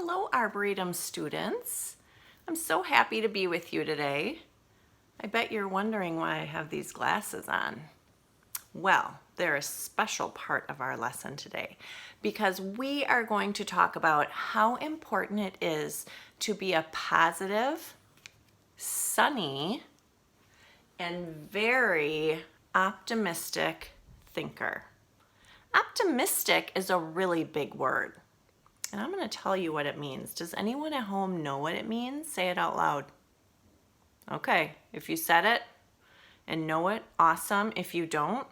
Hello, Arboretum students. I'm so happy to be with you today. I bet you're wondering why I have these glasses on. Well, they're a special part of our lesson today because we are going to talk about how important it is to be a positive, sunny, and very optimistic thinker. Optimistic is a really big word. And I'm going to tell you what it means. Does anyone at home know what it means? Say it out loud. Okay, if you said it and know it, awesome. If you don't,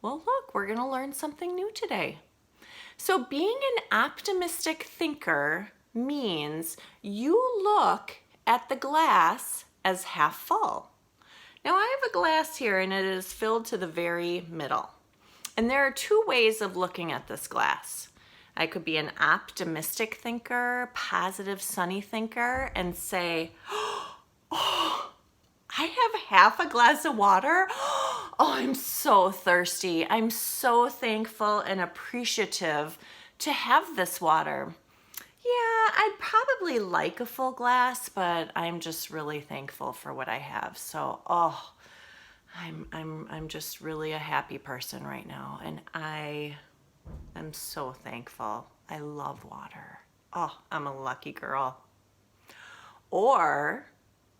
well, look, we're going to learn something new today. So being an optimistic thinker means you look at the glass as half full. Now I have a glass here and it is filled to the very middle. And there are two ways of looking at this glass. I could be an optimistic thinker, positive, sunny thinker, and say, oh, I have half a glass of water. Oh, I'm so thirsty. I'm so thankful and appreciative to have this water. Yeah, I'd probably like a full glass, but I'm just really thankful for what I have. So, I'm just really a happy person right now, and I'm so thankful. I love water. Oh, I'm a lucky girl. Or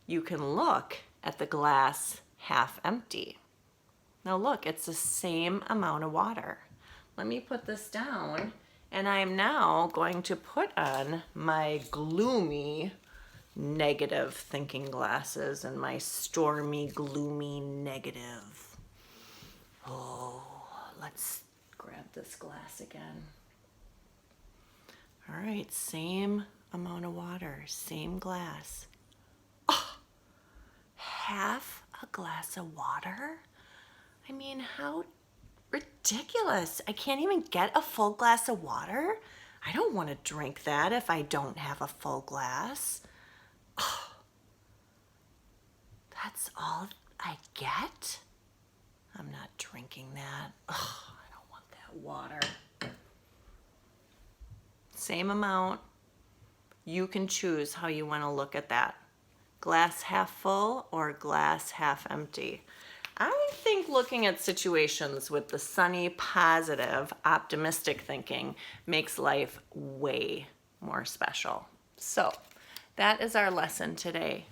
you can look at the glass half empty. Now look, it's the same amount of water. Let me put this down, and I am now going to put on my gloomy, negative thinking glasses and my stormy, gloomy, negative. Oh, let's grab this glass again. All right, same amount of water, same glass. Oh, half a glass of water? I mean, how ridiculous. I can't even get a full glass of water. I don't want to drink that if I don't have a full glass. Oh, that's all I get? I'm not drinking that. Oh, I don't want that water. Same amount. You can choose how you want to look at that. Glass half full or glass half empty. I think looking at situations with the sunny, positive, optimistic thinking makes life way more special. So that is our lesson today.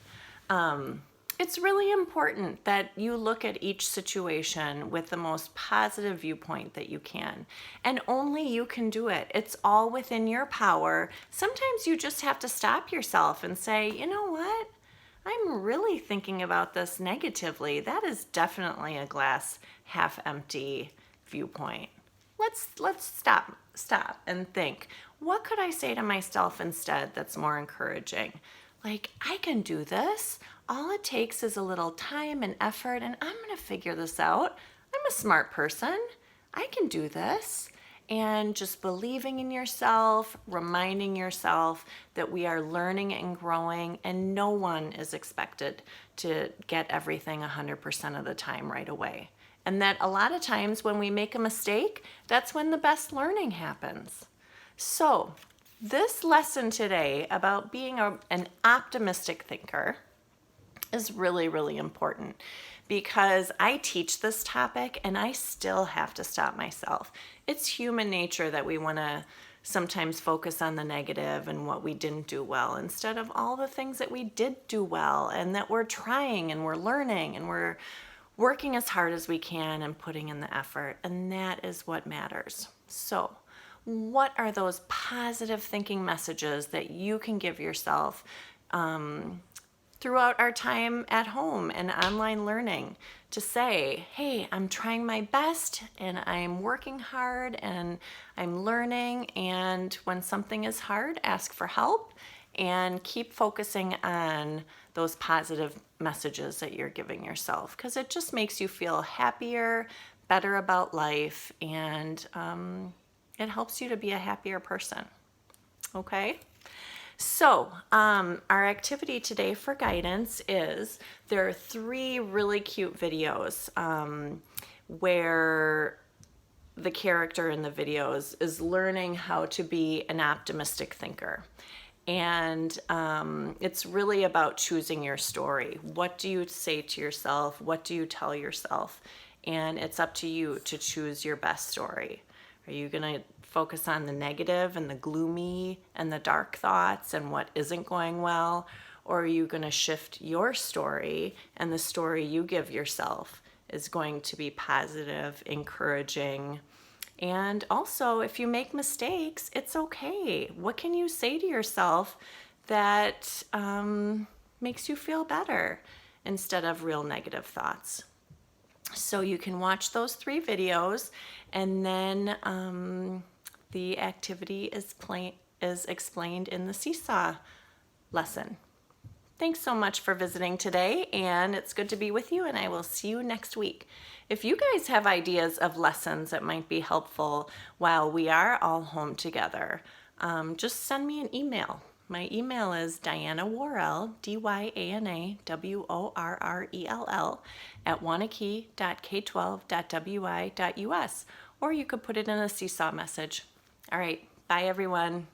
It's really important that you look at each situation with the most positive viewpoint that you can. And only you can do it. It's all within your power. Sometimes you just have to stop yourself and say, you know what? I'm really thinking about this negatively. That is definitely a glass half empty viewpoint. Let's stop and think. What could I say to myself instead that's more encouraging? Like, I can do this. All it takes is a little time and effort, and I'm going to figure this out. I'm a smart person. I can do this. And just believing in yourself, reminding yourself that we are learning and growing, and no one is expected to get everything 100% of the time right away. And that a lot of times when we make a mistake, that's when the best learning happens. So this lesson today about being an optimistic thinker is really, really important because I teach this topic and I still have to stop myself. It's human nature that we want to sometimes focus on the negative and what we didn't do well instead of all the things that we did do well and that we're trying and we're learning and we're working as hard as we can and putting in the effort. And that is what matters. So what are those positive thinking messages that you can give yourself throughout our time at home and online learning to say, hey, I'm trying my best and I'm working hard and I'm learning, and when something is hard, ask for help and keep focusing on those positive messages that you're giving yourself, because it just makes you feel happier, better about life, and it helps you to be a happier person. Okay? So our activity today for guidance is there are 3 really cute videos where the character in the videos is learning how to be an optimistic thinker. And it's really about choosing your story. What do you say to yourself? What do you tell yourself? And it's up to you to choose your best story. Are you going to focus on the negative and the gloomy and the dark thoughts and what isn't going well? Or are you going to shift your story, and the story you give yourself is going to be positive, encouraging? And also, if you make mistakes, it's okay. What can you say to yourself that makes you feel better instead of real negative thoughts? So you can watch those 3 videos, and then the activity is explained in the seesaw lesson. Thanks so much for visiting today, and it's good to be with you, and I will see you next week. If you guys have ideas of lessons that might be helpful while we are all home together, just send me an email. My email is DianaWorrell, DianaWorrell, @wanakey.k12.wi.us, or you could put it in a seesaw message. All right, bye everyone.